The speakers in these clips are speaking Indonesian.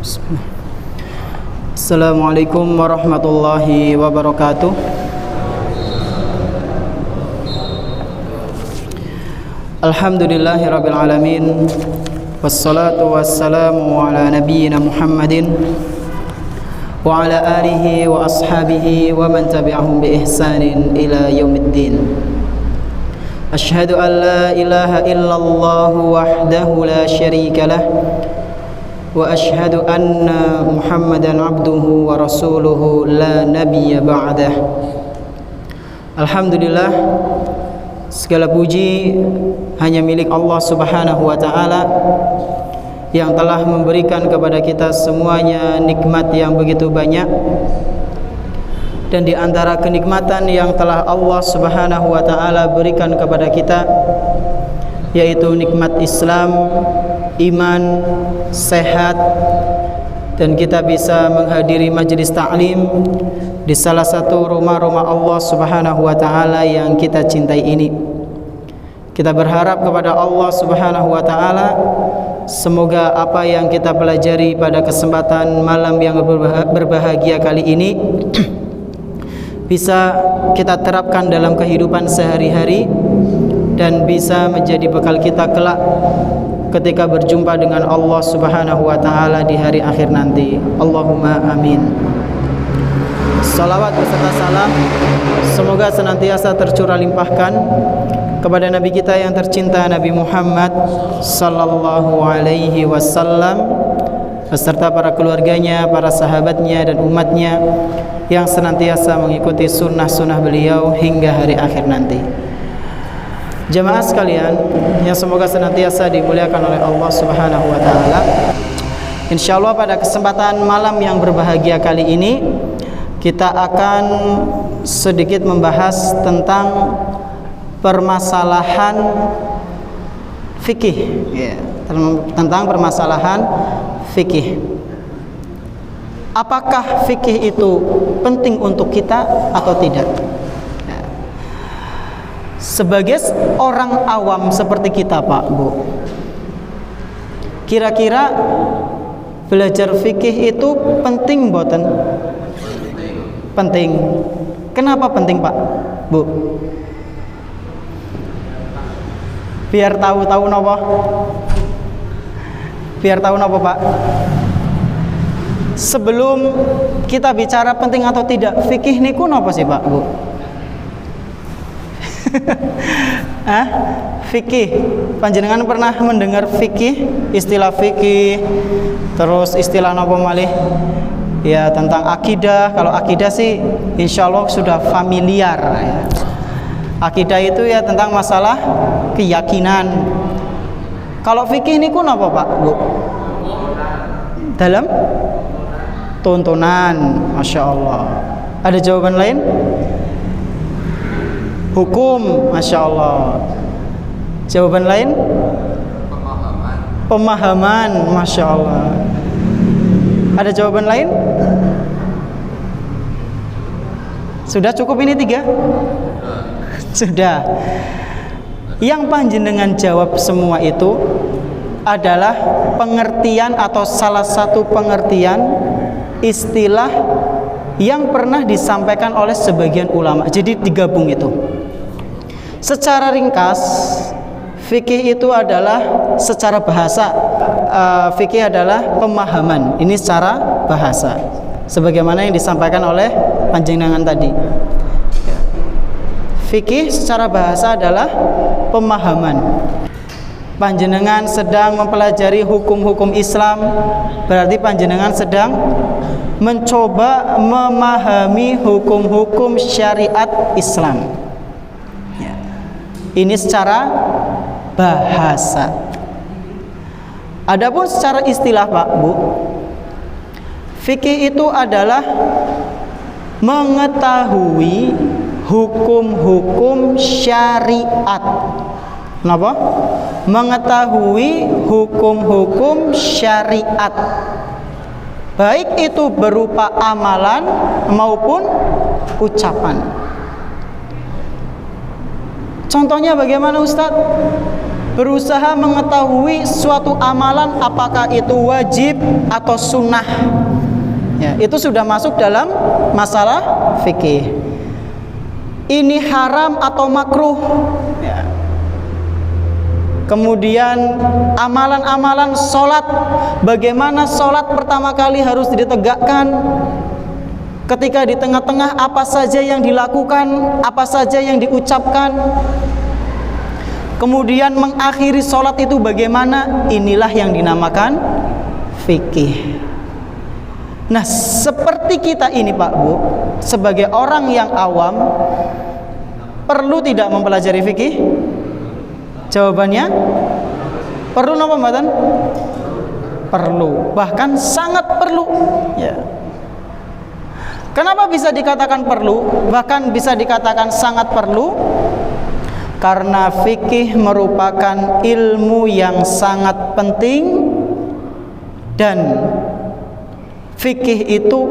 Bismillah. Assalamualaikum warahmatullahi wabarakatuh. Alhamdulillahirabbil alamin. Wassalatu wassalamu ala nabiyyina Muhammadin wa ala alihi wa ashabihi wa man tabi'ahum bi ihsanin ila yaumiddin. Asyhadu an la ilaha illallah wahdahu la syarika lah wa asyhadu anna Muhammadan abduhu wa rasuluhu la nabiyya ba'dah. Alhamdulillah, segala puji hanya milik Allah Subhanahu wa taala yang telah memberikan kepada kita semuanya nikmat yang begitu banyak. Dan di antara kenikmatan yang telah Allah Subhanahu wa taala berikan kepada kita yaitu nikmat Islam, iman, sehat, dan kita bisa menghadiri majelis ta'lim di salah satu rumah-rumah Allah Subhanahu wa taala yang kita cintai ini. Kita berharap kepada Allah Subhanahu wa taala semoga apa yang kita pelajari pada kesempatan malam yang berbahagia kali ini bisa kita terapkan dalam kehidupan sehari-hari dan bisa menjadi bekal kita kelak ketika berjumpa dengan Allah Subhanahu wa taala di hari akhir nanti. Allahumma amin. Salawat beserta salam semoga senantiasa tercurah limpahkan kepada Nabi kita yang tercinta, Nabi Muhammad sallallahu alaihi wasallam, beserta para keluarganya, para sahabatnya dan umatnya yang senantiasa mengikuti sunnah-sunnah beliau hingga hari akhir nanti. Jemaah sekalian yang semoga senantiasa dimuliakan oleh Allah Subhanahu wa taala. Insyaallah pada kesempatan malam yang berbahagia kali ini kita akan sedikit membahas tentang permasalahan fikih, tentang permasalahan fikih. Apakah fikih itu penting untuk kita atau tidak? Sebagai orang awam seperti kita, Pak, Bu, kira-kira belajar fikih itu penting boten? Penting. Kenapa penting, Pak, Bu? Biar tahu napa? Biar tahu napa, Pak? Sebelum kita bicara penting atau tidak, fikih niku napa sih, Pak, Bu? Fikih. Panjenengan pernah mendengar fikih? Istilah fikih, terus istilah napa malih? Ya, tentang akidah. Kalau akidah sih insyaallah sudah familiar ya. Akidah itu ya tentang masalah keyakinan. Kalau fikih niku napa, Pak, Bu? Dalam tuntunan. Masya Allah. Ada jawaban lain? Hukum. Masya Allah. Jawaban lain? Pemahaman. Masya Allah. Ada jawaban lain? Sudah cukup ini 3? Sudah. Yang panjenengan jawab semua itu adalah pengertian atau salah satu pengertian istilah yang pernah disampaikan oleh sebagian ulama. Jadi digabung itu. Secara ringkas, fikih itu adalah secara bahasa, fikih adalah pemahaman. Ini secara bahasa, sebagaimana yang disampaikan oleh panjenengan tadi. Fikih secara bahasa adalah pemahaman. Panjenengan sedang mempelajari hukum-hukum Islam, berarti panjenengan sedang mencoba memahami hukum-hukum syariat Islam. Ini secara bahasa. Adapun secara istilah, Pak, Bu, fikih itu adalah mengetahui hukum-hukum syariat. Kenapa? Mengetahui hukum-hukum syariat, baik itu berupa amalan maupun ucapan. Contohnya bagaimana, Ustadz? berusaha mengetahui suatu amalan apakah itu wajib atau sunnah. Ya, itu sudah masuk dalam masalah fikih. Ini haram atau makruh. Ya. Kemudian amalan-amalan sholat, bagaimana sholat pertama kali harus ditegakkan, ketika di tengah-tengah apa saja yang dilakukan, apa saja yang diucapkan, kemudian mengakhiri sholat itu bagaimana, inilah yang dinamakan fikih. Nah, seperti kita ini Pak Bu, sebagai orang yang awam, perlu tidak mempelajari fikih? Jawabannya perlu napa mboten? Perlu, bahkan sangat perlu. Ya. Kenapa bisa dikatakan perlu? Bahkan bisa dikatakan sangat perlu? Karena fikih merupakan ilmu yang sangat penting, dan fikih itu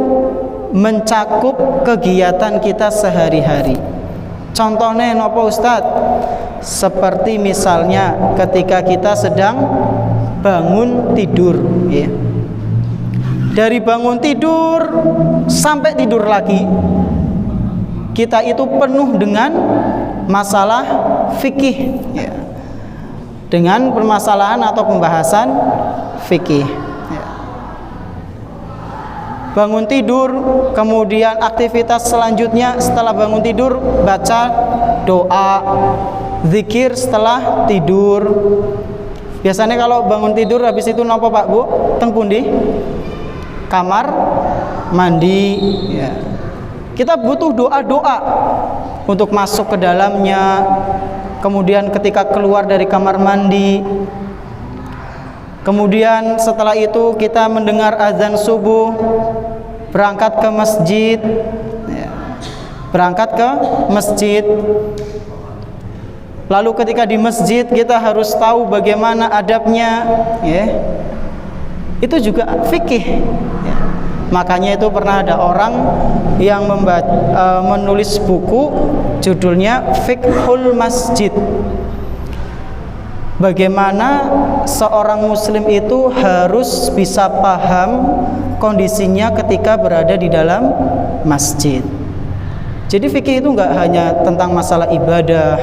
mencakup kegiatan kita sehari-hari. Contohnya napa Ustadz? Seperti misalnya ketika kita sedang bangun tidur, ya. Dari bangun tidur sampai tidur lagi, kita itu penuh dengan masalah fikih, ya. Dengan permasalahan atau pembahasan fikih. Bangun tidur, kemudian aktivitas selanjutnya setelah bangun tidur, baca doa, zikir setelah tidur. Biasanya kalau bangun tidur habis itu napa Pak Bu? Teng pundi? Kamar mandi, ya. Kita butuh doa-doa untuk masuk ke dalamnya. Kemudian ketika keluar dari kamar mandi, kemudian setelah itu kita mendengar azan subuh, berangkat ke masjid, ya. Berangkat ke masjid. Lalu ketika di masjid kita harus tahu bagaimana adabnya, ya. Itu juga fikih, ya. Makanya itu pernah ada orang yang menulis buku judulnya Fiqhul Masjid. Bagaimana seorang muslim itu harus bisa paham kondisinya ketika berada di dalam masjid. Jadi fikih itu enggak hanya tentang masalah ibadah,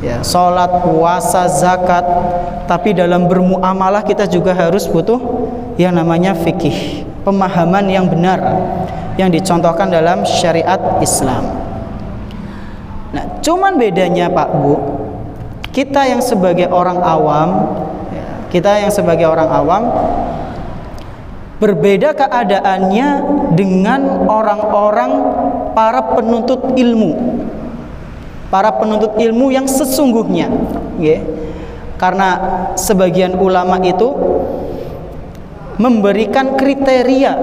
ya, sholat, puasa, zakat, tapi dalam bermuamalah kita juga harus butuh yang namanya fikih, pemahaman yang benar yang dicontohkan dalam syariat Islam. Nah, cuman bedanya Pak Bu, kita yang sebagai orang awam, berbeda keadaannya dengan orang-orang para penuntut ilmu yang sesungguhnya, ya. Karena sebagian ulama itu memberikan kriteria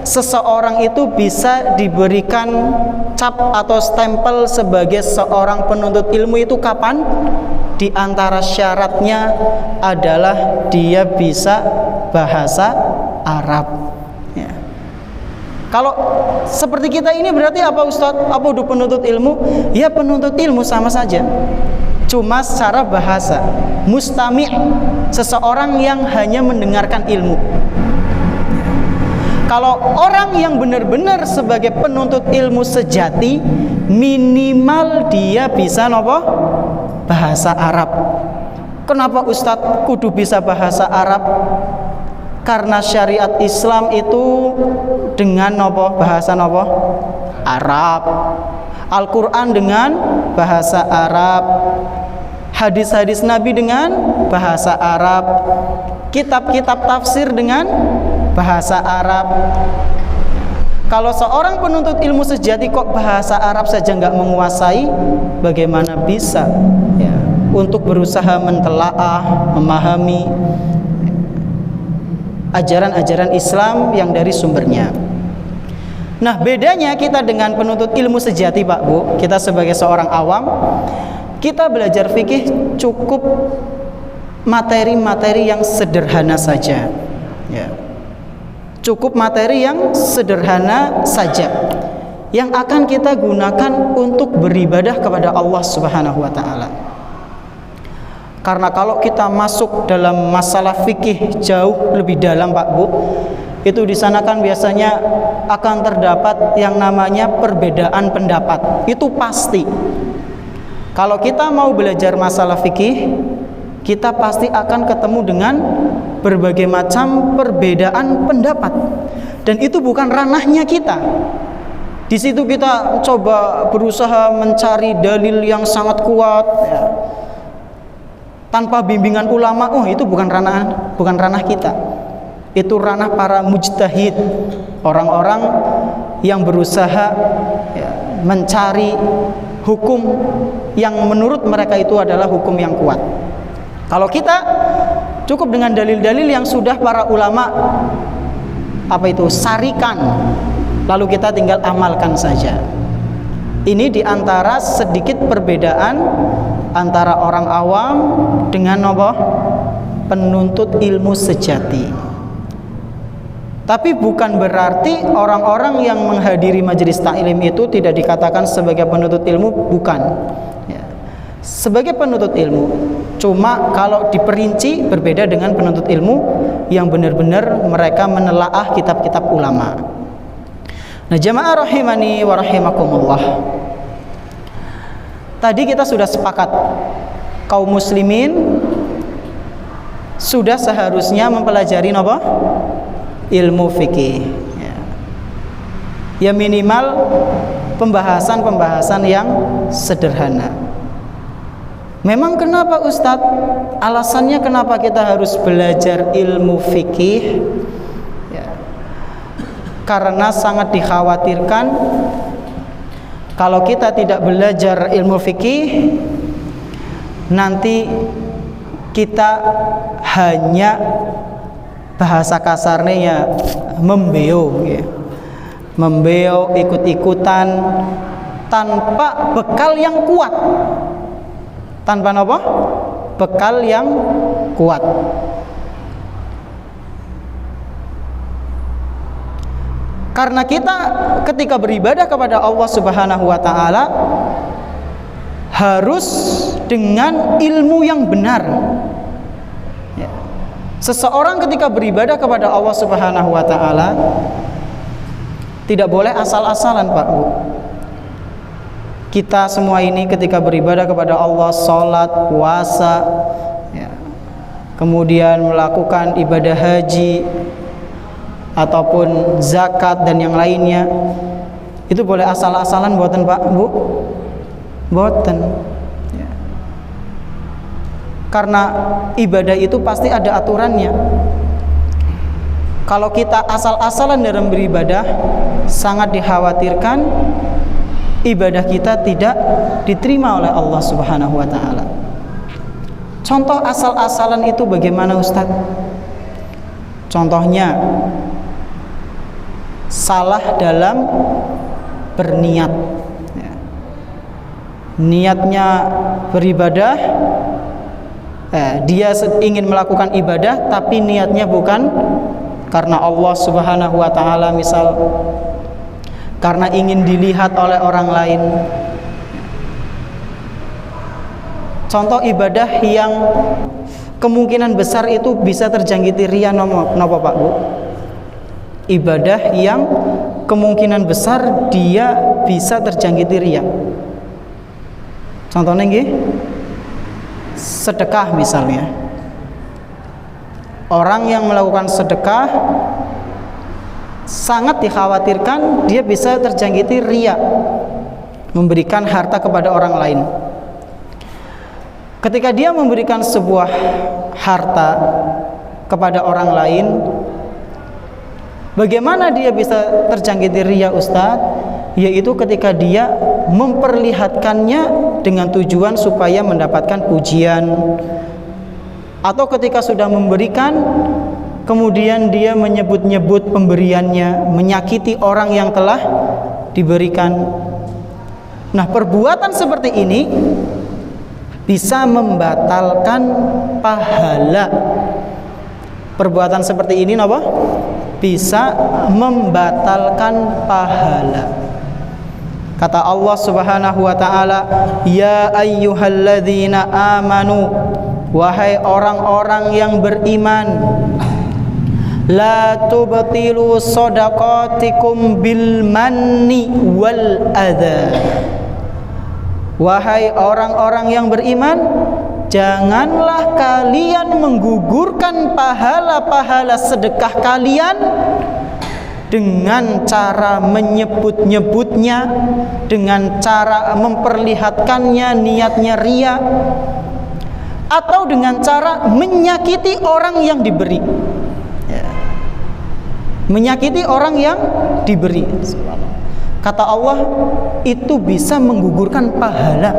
seseorang itu bisa diberikan cap atau stempel sebagai seorang penuntut ilmu itu kapan? Di antara syaratnya adalah dia bisa bahasa Arab, ya. Kalau seperti kita ini berarti apa Ustadz? Apa udah penuntut ilmu? Ya penuntut ilmu sama saja, cuma secara bahasa. Mustami', seseorang yang hanya mendengarkan ilmu. Kalau orang yang benar-benar sebagai penuntut ilmu sejati, minimal dia bisa nopo? Bahasa Arab. Kenapa Ustadz kudu bisa bahasa Arab? Karena syariat Islam itu dengan nopo? Bahasa nopo? Arab. Al-Quran dengan bahasa Arab, hadis-hadis Nabi dengan bahasa Arab, kitab-kitab tafsir dengan bahasa Arab. Kalau seorang penuntut ilmu sejati kok bahasa Arab saja nggak menguasai, bagaimana bisa, ya, untuk berusaha mentelaah, memahami ajaran-ajaran Islam yang dari sumbernya. Nah, bedanya kita dengan penuntut ilmu sejati Pak Bu, kita sebagai seorang awam, kita belajar fikih cukup materi-materi yang sederhana saja, ya. Cukup materi yang sederhana saja yang akan kita gunakan untuk beribadah kepada Allah Subhanahu wa taala. Karena kalau kita masuk dalam masalah fikih jauh lebih dalam Pak Bu, itu di sana kan biasanya akan terdapat yang namanya perbedaan pendapat. Itu pasti. Kalau kita mau belajar masalah fikih, kita pasti akan ketemu dengan berbagai macam perbedaan pendapat. Dan itu bukan ranahnya kita. Di situ kita coba berusaha mencari dalil yang sangat kuat, ya, tanpa bimbingan ulama. Oh, itu bukan ranah kita. Itu ranah para mujtahid, orang-orang yang berusaha, ya, mencari hukum yang menurut mereka itu adalah hukum yang kuat. Kalau kita cukup dengan dalil-dalil yang sudah para ulama sarikan, lalu kita tinggal amalkan saja. Ini diantara sedikit perbedaan antara orang awam dengan penuntut ilmu sejati. Tapi bukan berarti orang-orang yang menghadiri majelis taklim itu tidak dikatakan sebagai penuntut ilmu, bukan. Ya. Sebagai penuntut ilmu, cuma kalau diperinci berbeda dengan penuntut ilmu yang benar-benar mereka menelaah kitab-kitab ulama. Nah, jamaah rahimani wa rahimakumullah. Tadi kita sudah sepakat, kaum muslimin sudah seharusnya mempelajari ilmu fikih. Ya minimal pembahasan-pembahasan yang sederhana. Memang kenapa Ustadz? Alasannya kenapa kita harus belajar ilmu fikih? Ya, karena sangat dikhawatirkan kalau kita tidak belajar ilmu fikih, nanti kita hanya, bahasa kasarnya ya, membeo, ya. Membeo, ikut-ikutan tanpa bekal yang kuat. Tanpa bekal yang kuat. Karena kita ketika beribadah kepada Allah Subhanahu wa taala harus dengan ilmu yang benar. Ya. Seseorang ketika beribadah kepada Allah Subhanahu wa taala tidak boleh asal-asalan, Pak Bu. Kita semua ini ketika beribadah kepada Allah, sholat, puasa, ya, kemudian melakukan ibadah haji ataupun zakat dan yang lainnya, itu boleh asal-asalan buatan Pak Bu? Buatan, ya. Karena ibadah itu pasti ada aturannya. Kalau kita asal-asalan dalam beribadah, sangat dikhawatirkan ibadah kita tidak diterima oleh Allah Subhanahu wa taala. Contoh asal-asalan itu bagaimana, Ustaz? Contohnya salah dalam berniat. Niatnya beribadah, dia ingin melakukan ibadah tapi niatnya bukan karena Allah Subhanahu wa taala, misal karena ingin dilihat oleh orang lain. Contoh ibadah yang kemungkinan besar itu bisa terjangkiti riya, napa Pak Bu? Ibadah yang kemungkinan besar dia bisa terjangkiti riya. Contohnya nggih, sedekah misalnya. Orang yang melakukan sedekah sangat dikhawatirkan dia bisa terjangkiti riya, memberikan harta kepada orang lain. Ketika dia memberikan sebuah harta kepada orang lain, bagaimana dia bisa terjangkiti riya, Ustadz? Yaitu ketika dia memperlihatkannya dengan tujuan supaya mendapatkan pujian, atau ketika sudah memberikan kemudian dia menyebut-nyebut pemberiannya, menyakiti orang yang telah diberikan. Nah, perbuatan seperti ini bisa membatalkan pahala. Perbuatan seperti ini bisa membatalkan pahala. Kata Allah Subhanahu wa taala, "Ya ayyuhalladzina amanu wahai orang-orang yang beriman, la tubtilu shadaqatikum bil manni wal adha. Wahai orang-orang yang beriman, janganlah kalian menggugurkan pahala-pahala sedekah kalian dengan cara menyebut-nyebutnya, dengan cara memperlihatkannya niatnya ria, atau dengan cara menyakiti orang yang diberi. Menyakiti orang yang diberi. Kata Allah, itu bisa menggugurkan pahala.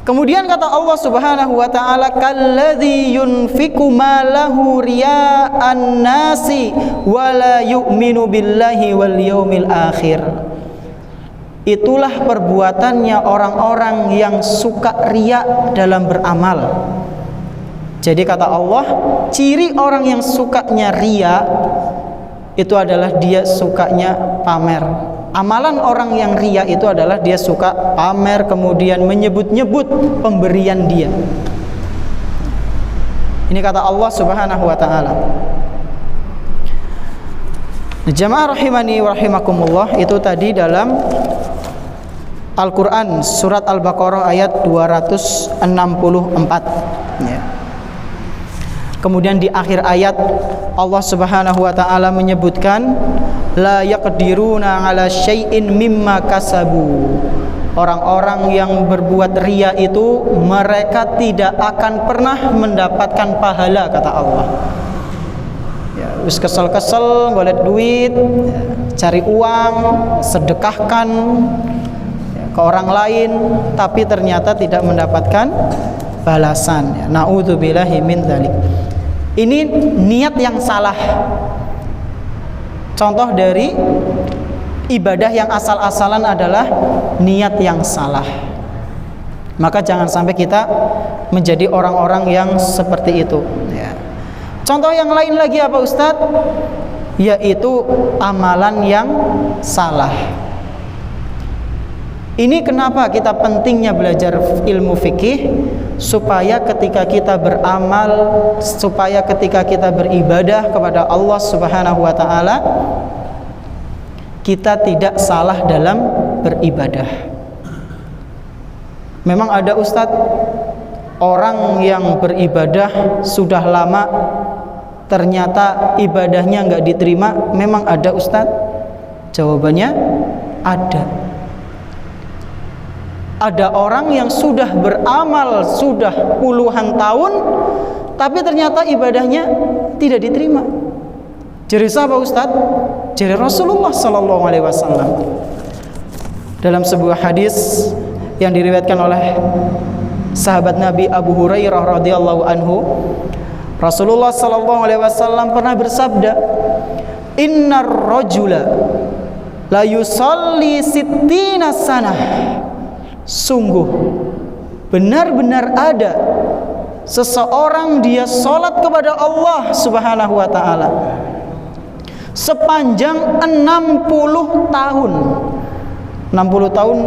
Kemudian kata Allah Subhanahu wa taala, kalladzi yunfiqu malahu riya'an nasi wa la yu'minu billahi wal yaumil akhir. Itulah perbuatannya orang-orang yang suka riya dalam beramal. Jadi kata Allah, ciri orang yang sukanya riya itu adalah dia sukanya pamer. Amalan orang yang riya itu adalah dia suka pamer, kemudian menyebut-nyebut pemberian dia. Ini kata Allah Subhanahu wa taala. Jamaah rahimani wa rahimakumullah, itu tadi dalam Al-Qur'an surat Al-Baqarah ayat 264 ya. Kemudian di akhir ayat Allah Subhanahu wa taala menyebutkan la yaqdiruna ala syai'in mimma kasabu. Orang-orang yang berbuat riya itu mereka tidak akan pernah mendapatkan pahala, kata Allah. Ya, wis kesel-kesel golek duit, ya, cari uang, sedekahkan ya, ke orang lain, tapi ternyata tidak mendapatkan balasan. Ya, naudzubillahi min dzalik. Ini niat yang salah. Contoh dari ibadah yang asal-asalan adalah niat yang salah. Maka jangan sampai kita menjadi orang-orang yang seperti itu ya. Contoh yang lain lagi apa Ustadz? Yaitu amalan yang salah. Ini kenapa kita pentingnya belajar ilmu fikih, supaya ketika kita beramal, supaya ketika kita beribadah kepada Allah Subhanahu wa taala, kita tidak salah dalam beribadah. Memang ada Ustadz, orang yang beribadah sudah lama ternyata ibadahnya nggak diterima. Memang ada Ustadz? Jawabannya ada. Ada orang yang sudah beramal sudah puluhan tahun, tapi ternyata ibadahnya tidak diterima. Jadi siapa Ustaz? Jadi Rasulullah Sallallahu Alaihi Wasallam. Dalam sebuah hadis yang diriwayatkan oleh sahabat Nabi Abu Hurairah radhiyallahu anhu, Rasulullah Sallallahu Alaihi Wasallam pernah bersabda, Innar rajula la yusalli sittina sanah. Sungguh benar-benar ada seseorang dia sholat kepada Allah Subhanahu wa ta'ala sepanjang 60 tahun. 60 tahun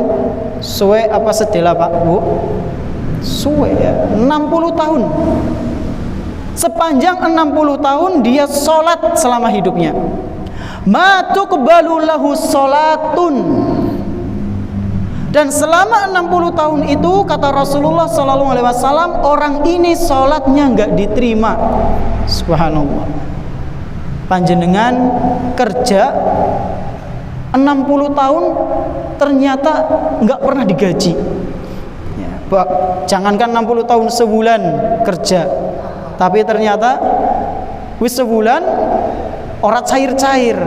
suwe apa sedela Pak Bu? Suwe ya, 60 tahun. Sepanjang 60 tahun dia sholat selama hidupnya. Ma tuqbalu lahu sholatun. Dan selama 60 tahun itu kata Rasulullah Sallallahu Alaihi Wasallam, orang ini sholatnya nggak diterima. Subhanallah. Panjenengan kerja 60 tahun ternyata nggak pernah digaji. Ya, jangankan 60 tahun sebulan kerja, tapi ternyata wis sebulan orat cair-cair.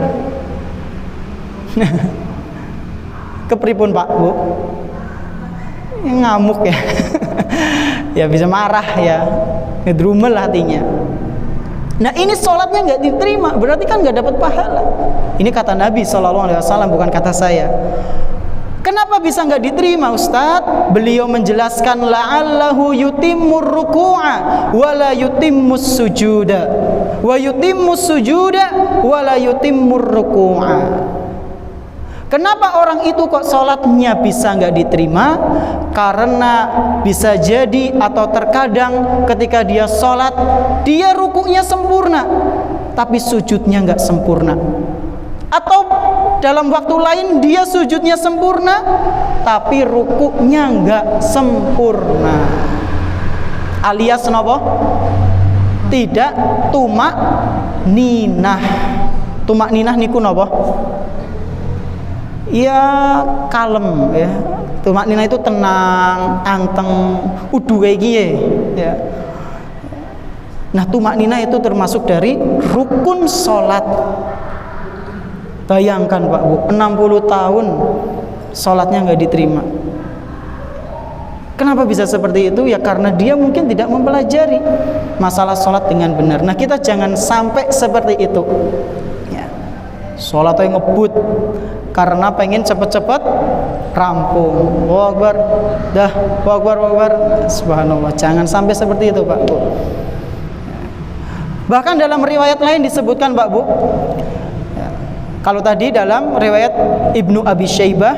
Kepripun Pak Bu? Ngamuk ya. Ya bisa marah ya, ngedrumel hatinya. Nah ini sholatnya nggak diterima, berarti kan nggak dapat pahala. Ini kata Nabi SAW, bukan kata saya. Kenapa bisa nggak diterima Ustadz? Beliau menjelaskan la'allahu yutimmur ruku'a wa la yutimmus sujuda wa yutimmus sujuda wa la yutimmur ruku'a. Kenapa orang itu kok sholatnya bisa nggak diterima? Karena bisa jadi atau terkadang ketika dia sholat, dia rukuknya sempurna, tapi sujudnya nggak sempurna. Atau dalam waktu lain dia sujudnya sempurna, tapi rukuknya nggak sempurna. Alias nopo? Tidak tumak ninah. Tumak ninah niku nopo? Ya kalem ya. Tumak ninah itu tenang, anteng, udu kayak gini ya. Nah, tumak ninah itu termasuk dari rukun sholat. Bayangkan Pak Bu, 60 tahun sholatnya nggak diterima. Kenapa bisa seperti itu? Ya karena dia mungkin tidak mempelajari masalah sholat dengan benar. Nah, kita jangan sampai seperti itu ya. Sholat yang ngebut karena pengen cepet-cepet rampung. Allahu Akbar, dah, Allahu Akbar, Allahu Akbar. Subhanallah, jangan sampai seperti itu Pak Bu. Bahkan dalam riwayat lain disebutkan Pak Bu ya, kalau tadi dalam riwayat Ibnu Abi Syaibah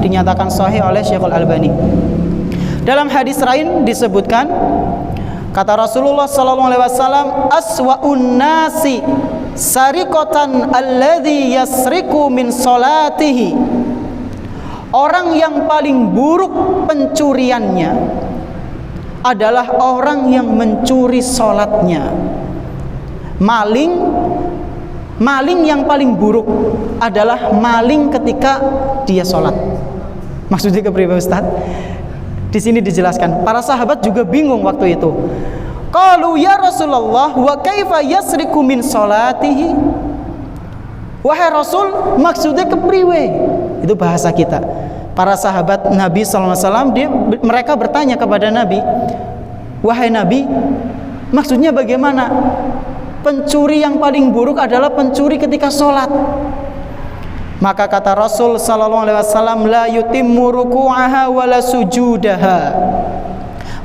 dinyatakan sahih oleh Syekhul Albani. Dalam hadis lain disebutkan, kata Rasulullah sallallahu alaihi wasallam, aswa'un nasi sariqatan alladhi yasriku min salatihi. Orang yang paling buruk pencuriannya adalah orang yang mencuri salatnya. Maling yang paling buruk adalah maling ketika dia salat. Maksudnya kepriwe Ustaz? Di sini dijelaskan, para sahabat juga bingung waktu itu. Qalu ya Rasulullah wa kaifa yasriku min salatihi? Wahai Rasul, maksudnya kepriwe? Itu bahasa kita. Para sahabat Nabi sallallahu alaihi wasallam mereka bertanya kepada Nabi, "Wahai Nabi, maksudnya bagaimana? Pencuri yang paling buruk adalah pencuri ketika sholat." Maka kata Rasul sallallahu alaihi wasallam, la yutimmu ruku'aha wala sujudaha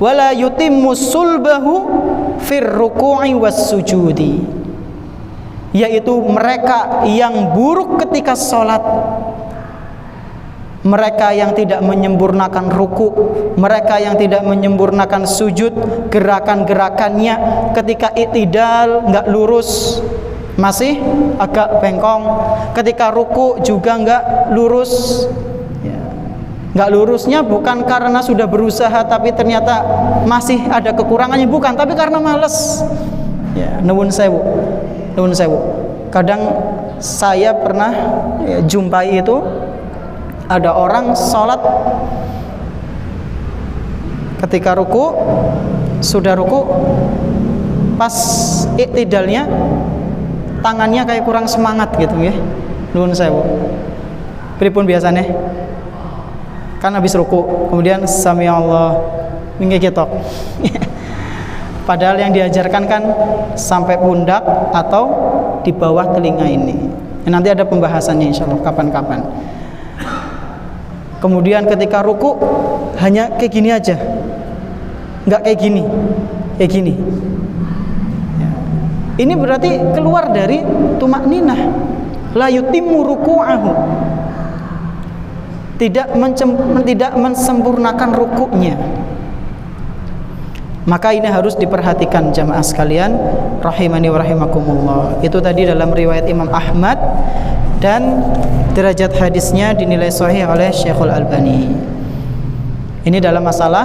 wala yutimmu sulbahu fir ruku'i was sujudi. Yaitu mereka yang buruk ketika sholat, mereka yang tidak menyempurnakan ruku, mereka yang tidak menyempurnakan sujud, gerakan-gerakannya ketika i'tidal nggak lurus, masih agak bengkong, ketika ruku juga nggak lurus ya. Nggak lurusnya bukan karena sudah berusaha tapi ternyata masih ada kekurangannya, bukan, tapi karena males ya. Nuwun sewu. Kadang saya pernah ya, jumpai itu ada orang sholat ketika ruku, sudah ruku, pas i'tidalnya tangannya kayak kurang semangat gitu ya. Nuwun sewu. Pripun biasanya? Kan habis ruku, kemudian sami Allah minggi ketok. Padahal yang diajarkan kan sampai pundak atau di bawah telinga ini. Nanti ada pembahasannya insyaallah kapan-kapan. Kemudian ketika ruku hanya kayak gini aja, nggak kayak gini, kayak gini. Ini berarti keluar dari tumak ninah. La yutimmu ruku'ahu. Tidak mensempurnakan rukuknya. Maka ini harus diperhatikan jamaah sekalian rahimani wa rahimakumullah. Itu tadi dalam riwayat Imam Ahmad dan derajat hadisnya dinilai sahih oleh Syekhul Albani. Ini dalam masalah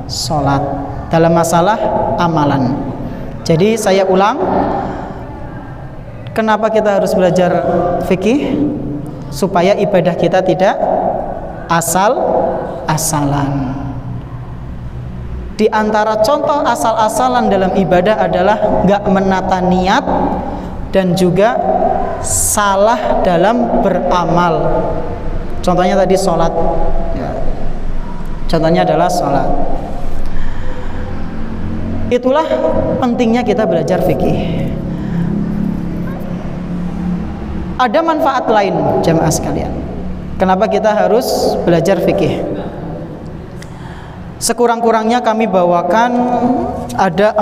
salat, dalam masalah amalan. Jadi saya ulang, kenapa kita harus belajar fikih? Supaya ibadah kita tidak asal-asalan. Di antara contoh asal-asalan dalam ibadah adalah nggak menata niat dan juga salah dalam beramal. Contohnya tadi sholat. Contohnya adalah sholat. Itulah pentingnya kita belajar fikih. Ada manfaat lain jamaah sekalian. Kenapa kita harus belajar fikih? Sekurang-kurangnya kami bawakan ada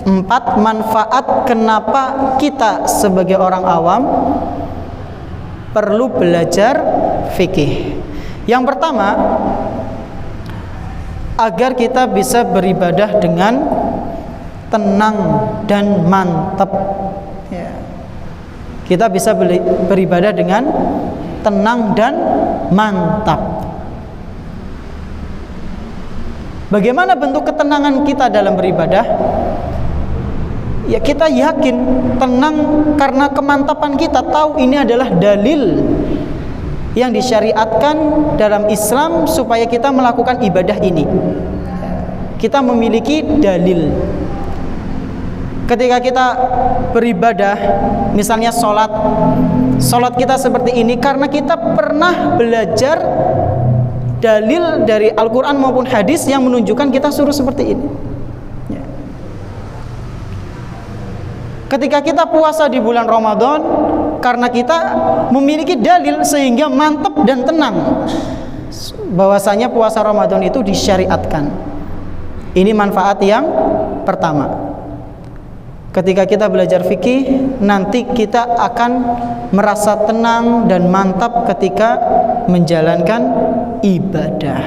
empat manfaat kenapa kita sebagai orang awam perlu belajar fikih. Yang pertama, agar kita bisa beribadah dengan tenang dan mantap. Ya. Kita bisa beribadah dengan tenang dan mantap. Bagaimana bentuk ketenangan kita dalam beribadah? Ya, kita yakin tenang karena kemantapan kita tahu ini adalah dalil yang disyariatkan dalam Islam supaya kita melakukan ibadah ini. Kita memiliki dalil. Ketika kita beribadah, misalnya sholat kita seperti ini karena kita pernah belajar dalil dari Al-Quran maupun hadis yang menunjukkan kita suruh seperti ini. Ya. Ketika kita puasa di bulan Ramadan, karena kita memiliki dalil sehingga mantap dan tenang bahwasanya puasa Ramadan itu disyariatkan. Ini manfaat yang pertama. Ketika kita belajar fikih, nanti kita akan merasa tenang dan mantap ketika menjalankan ibadah.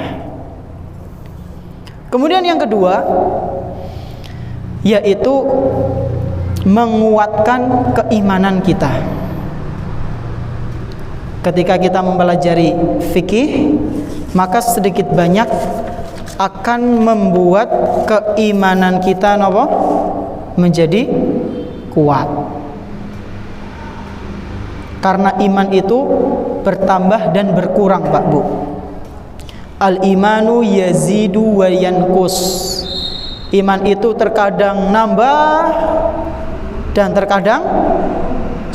Kemudian yang kedua, yaitu menguatkan keimanan kita. Ketika kita mempelajari fikih, maka sedikit banyak akan membuat keimanan kita menjadi kuat. Karena iman itu bertambah dan berkurang, Pak Bu. Al-imanu yazidu wa yanqus. Iman itu terkadang nambah dan terkadang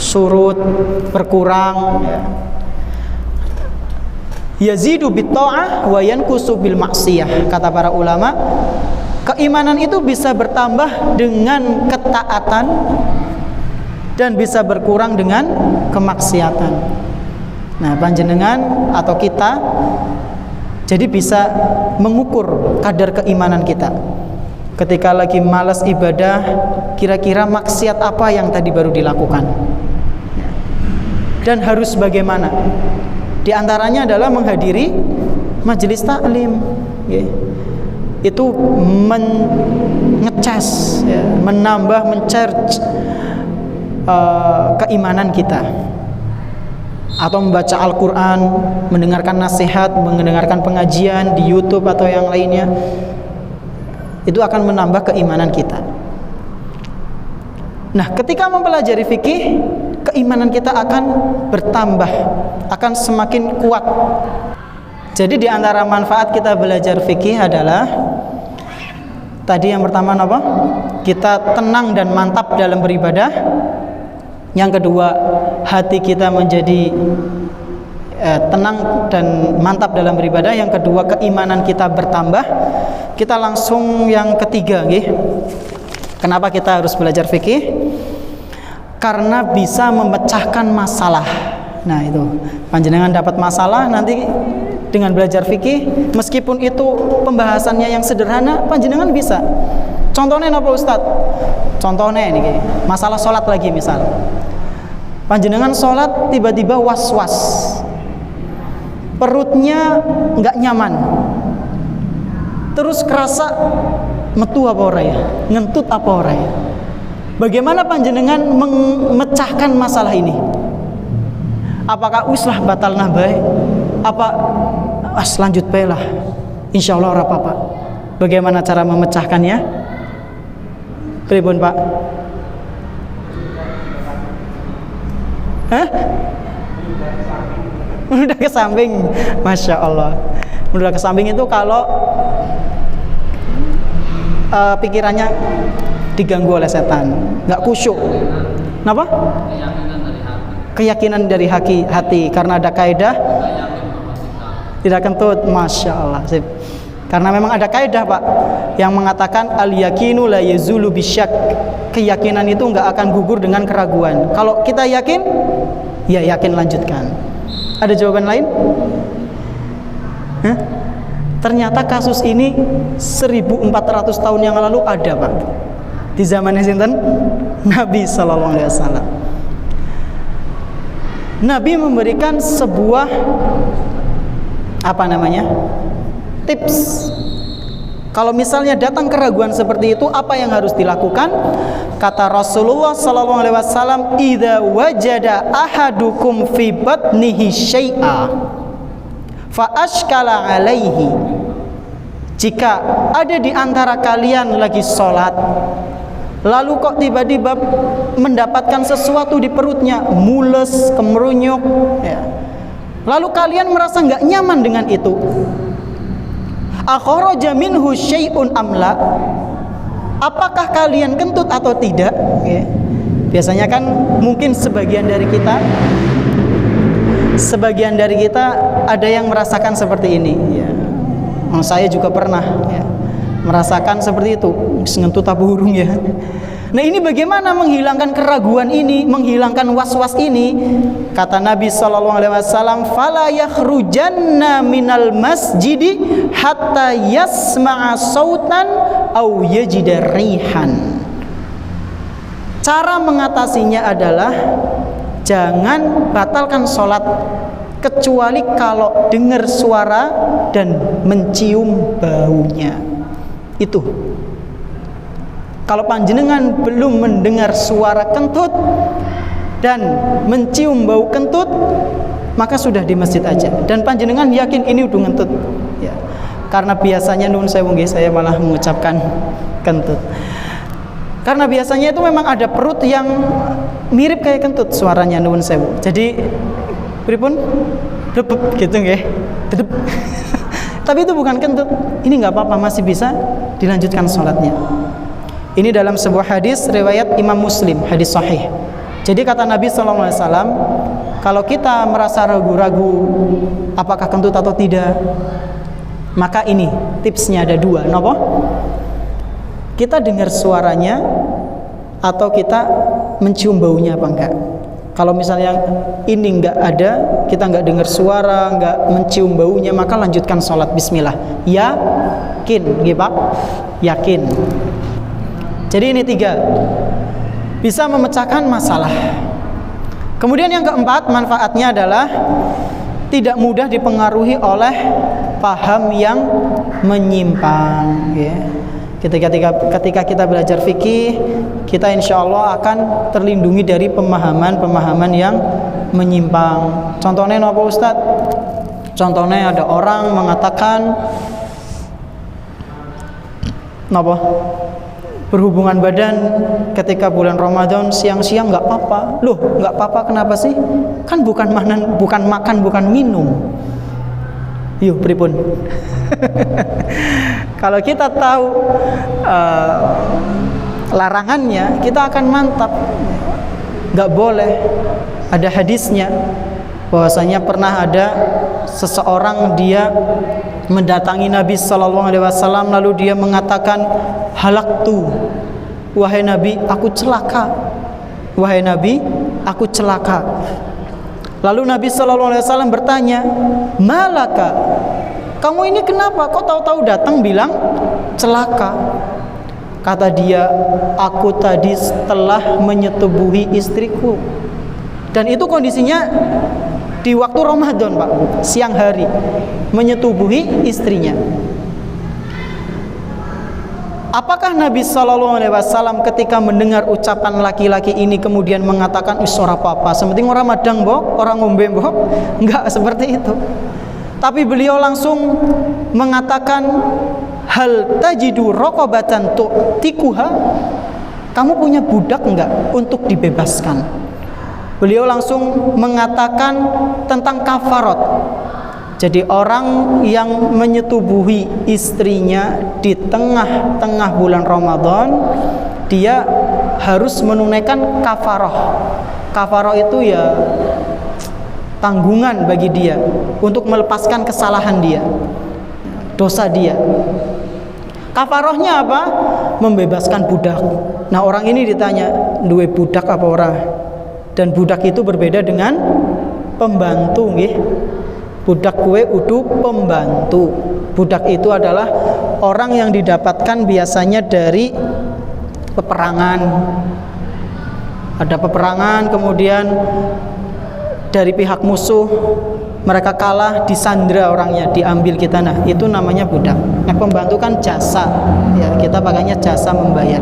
surut, berkurang. Yazidu bit-tha'ah wa yanqusu bil ma'siyah. Kata para ulama, keimanan itu bisa bertambah dengan ketaatan dan bisa berkurang dengan kemaksiatan. Nah, panjenengan atau kita jadi bisa mengukur kadar keimanan kita. Ketika lagi malas ibadah, kira-kira maksiat apa yang tadi baru dilakukan? Dan harus bagaimana? Di antaranya adalah menghadiri majelis taklim. Itu mengecas, menambah, men-charge keimanan kita. Atau membaca Al-Quran, mendengarkan nasihat, mendengarkan pengajian di YouTube atau yang lainnya, itu akan menambah keimanan kita. Nah, ketika mempelajari fikih, keimanan kita akan bertambah, akan semakin kuat. Jadi di antara manfaat kita belajar fikih adalah tadi yang pertama apa? Kita tenang dan mantap dalam beribadah. Yang kedua, hati kita menjadi tenang dan mantap dalam beribadah. Yang kedua, keimanan kita bertambah. Kita langsung yang ketiga, kenapa kita harus belajar fikih? Karena bisa memecahkan masalah. Nah, itu panjenengan dapat masalah nanti dengan belajar fikih, meskipun itu pembahasannya yang sederhana, panjenengan bisa. Contohnya apa Ustadz? Contohnya ini, masalah sholat lagi misal. Panjenengan sholat tiba-tiba was-was, perutnya nggak nyaman, terus kerasa metu apa ora ya, ngentut apa ora ya. Bagaimana panjenengan memecahkan masalah ini? Apakah uslah batal nah bae? Apa lanjut bae lah, insya Allah ora apa-apa. Bagaimana cara memecahkannya? Pripun Pak? Hah? Udah ke samping, masya Allah. Udah ke samping itu kalau pikirannya diganggu oleh setan, nggak khusyuk. Kenapa? Keyakinan dari hati, karena ada kaidah tidak kentut, masya Allah. Sip. Karena memang ada kaidah Pak yang mengatakan al-yakinu la yazulu bisyak. Keyakinan itu nggak akan gugur dengan keraguan. Kalau kita yakin, ya yakin, lanjutkan. Ada jawaban lain? Hah? Ternyata kasus ini 1400 tahun yang lalu ada Pak. Di zamannya sinten? Nabi sallallahu alaihi wasallam. Nabi memberikan sebuah tips. Kalau misalnya datang keraguan seperti itu, apa yang harus dilakukan? Kata Rasulullah sallallahu alaihi wasallam, "Idza wajada ahadukum fi batnihi syai'a fa ashkala alaihi." Jika ada di antara kalian lagi sholat, lalu kok tiba-tiba mendapatkan sesuatu di perutnya, mules, kemerunyuk, ya. Lalu kalian merasa nggak nyaman dengan itu. Akhraja minhu syai'un amla? Apakah kalian kentut atau tidak? Ya. Biasanya kan mungkin sebagian dari kita ada yang merasakan seperti ini. Ya. Saya juga pernah ya, merasakan seperti itu, ngentut apa burung ya. Nah, ini bagaimana menghilangkan keraguan ini, menghilangkan was-was ini? Kata Nabi sallallahu alaihi wasallam, "Fala yakhrujanna minal masjidi hatta yasma'a sautan aw yajida rihan." Cara mengatasinya adalah jangan batalkan sholat kecuali kalau dengar suara dan mencium baunya. Itu. Kalau panjenengan belum mendengar suara kentut dan mencium bau kentut, maka sudah di masjid aja. Dan panjenengan yakin ini udah kentut. Ya. Karena biasanya nun sewu nggih, saya malah mengucapkan kentut. Karena biasanya itu memang ada perut yang mirip kayak kentut suaranya nun sewu. Jadi pripun? Debep gitu nggih. Dedep. Tapi itu bukan kentut. Ini nggak apa-apa, masih bisa dilanjutkan sholatnya. Ini dalam sebuah hadis riwayat Imam Muslim, hadis sahih. Jadi kata Nabi SAW, kalau kita merasa ragu-ragu apakah kentut atau tidak, maka ini tipsnya ada dua. Napa? Kita dengar suaranya atau kita mencium baunya apa enggak. Kalau misalnya ini enggak ada, kita enggak dengar suara, enggak mencium baunya, maka lanjutkan sholat bismillah. Yakin, nggih Pak? Yakin. Jadi ini 3, bisa memecahkan masalah. Kemudian yang keempat, manfaatnya adalah tidak mudah dipengaruhi oleh paham yang menyimpang. Ya. Ketika kita belajar fikih, kita insya Allah akan terlindungi dari pemahaman-pemahaman yang menyimpang. Contohnya apa Ustadz? Contohnya ada orang mengatakan apa? Berhubungan badan ketika bulan Ramadan siang-siang nggak apa-apa. Loh, nggak apa-apa kenapa sih? Kan bukan makan, bukan minum. Yuk, pripun? Kalau kita tahu larangannya, kita akan mantap. Nggak boleh. Ada hadisnya bahwasanya pernah ada seseorang dia mendatangi Nabi sallallahu alaihi wasallam, lalu dia mengatakan, halaktu, wahai Nabi, aku celaka. Wahai Nabi, aku celaka. Lalu Nabi sallallahu alaihi wasallam bertanya, malaka, kamu ini kenapa? Kok tahu-tahu datang bilang celaka? Kata dia, aku tadi telah menyetubuhi istriku. Dan itu kondisinya di waktu Ramadan, Pak, siang hari, menyetubuhi istrinya. Apakah Nabi Sallallahu Alaihi Wasallam ketika mendengar ucapan laki-laki ini kemudian mengatakan isora apa-apa, sementing orang madang bok, orang ngombe bok? Enggak seperti itu. Tapi beliau langsung mengatakan, hal tajidu raqabatan tu'tikuha? Kamu punya budak enggak untuk dibebaskan? Beliau langsung mengatakan tentang kafarat. Jadi orang yang menyetubuhi istrinya di tengah-tengah bulan Ramadan, dia harus menunaikan kafarah. Kafarah itu ya tanggungan bagi dia untuk melepaskan kesalahan dia, dosa dia. Kafarahnya apa? Membebaskan budak. Nah, orang ini ditanya, duwe budak apa ora? Dan budak itu berbeda dengan pembantu, nggih. Budak kue udu pembantu. Budak itu adalah orang yang didapatkan biasanya dari peperangan. Ada peperangan, kemudian dari pihak musuh, mereka kalah, disandra orangnya, diambil kita. Nah, itu namanya budak. Nah, pembantu kan jasa, ya, kita pakainya jasa membayar.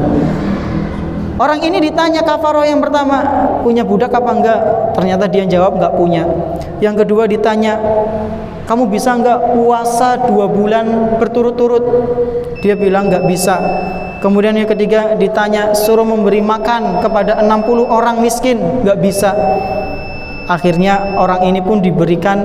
Orang ini ditanya kafaroh yang pertama, punya budak apa enggak? Ternyata dia jawab enggak punya. Yang kedua ditanya, kamu bisa enggak puasa 2 bulan berturut-turut? Dia bilang enggak bisa. Kemudian yang ketiga ditanya, suruh memberi makan kepada 60 orang miskin, enggak bisa. Akhirnya orang ini pun diberikan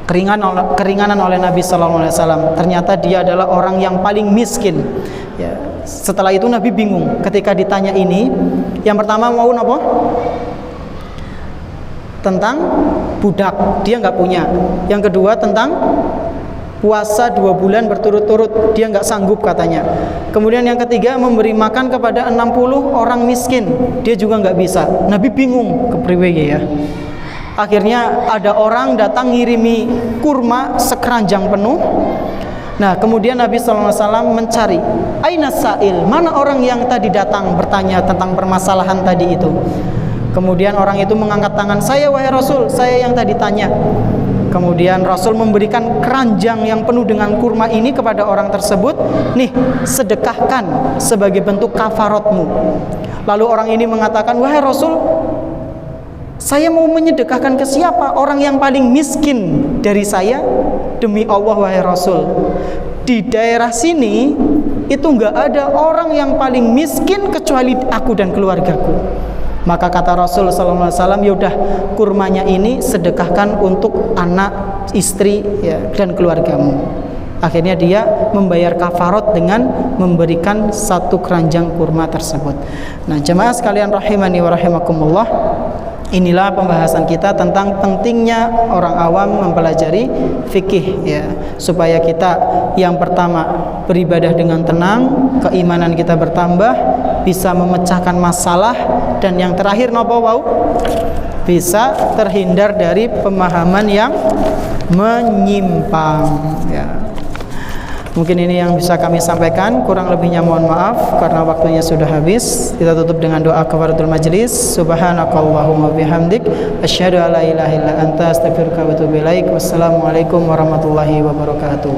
keringanan oleh Nabi Sallallahu Alaihi Wasallam. Ternyata dia adalah orang yang paling miskin. Ya. Setelah itu Nabi bingung ketika ditanya ini. Yang pertama mau apa? Tentang budak, dia nggak punya. Yang kedua tentang puasa 2 bulan berturut-turut, dia nggak sanggup katanya. Kemudian yang ketiga memberi makan kepada 60 orang miskin, dia juga nggak bisa. Nabi bingung, kepriwe ya. Akhirnya ada orang datang ngirimi kurma sekeranjang penuh. Nah, kemudian Nabi SAW mencari, aina sa'il, mana orang yang tadi datang bertanya tentang permasalahan tadi itu. Kemudian orang itu mengangkat tangan, saya wahai Rasul, saya yang tadi tanya. Kemudian Rasul memberikan keranjang yang penuh dengan kurma ini kepada orang tersebut. Nih, sedekahkan sebagai bentuk kafaratmu. Lalu orang ini mengatakan, wahai Rasul, saya mau menyedekahkan ke siapa? Orang yang paling miskin dari saya? Demi Allah wahai Rasul, di daerah sini itu nggak ada orang yang paling miskin kecuali aku dan keluargaku. Maka kata Rasul sallallahu alaihi wasallam, yaudah kurmanya ini sedekahkan untuk anak, istri, ya, dan keluargamu. Akhirnya dia membayar kafarat dengan memberikan 1 keranjang kurma tersebut. Nah, jemaah sekalian rahimani wa rahimakumullah, inilah pembahasan kita tentang pentingnya orang awam mempelajari fikih, ya, supaya kita yang pertama beribadah dengan tenang, keimanan kita bertambah, bisa memecahkan masalah, dan yang terakhir napa wau? Bisa terhindar dari pemahaman yang menyimpang, ya. Mungkin ini yang bisa kami sampaikan, kurang lebihnya mohon maaf karena waktunya sudah habis. Kita tutup dengan doa kafaratul majlis. Subhanakallahumma bihamdik, asyhadu alla ilaha illa anta, astaghfiruka wa atubu ilaik. Wassalamualaikum warahmatullahi wabarakatuh.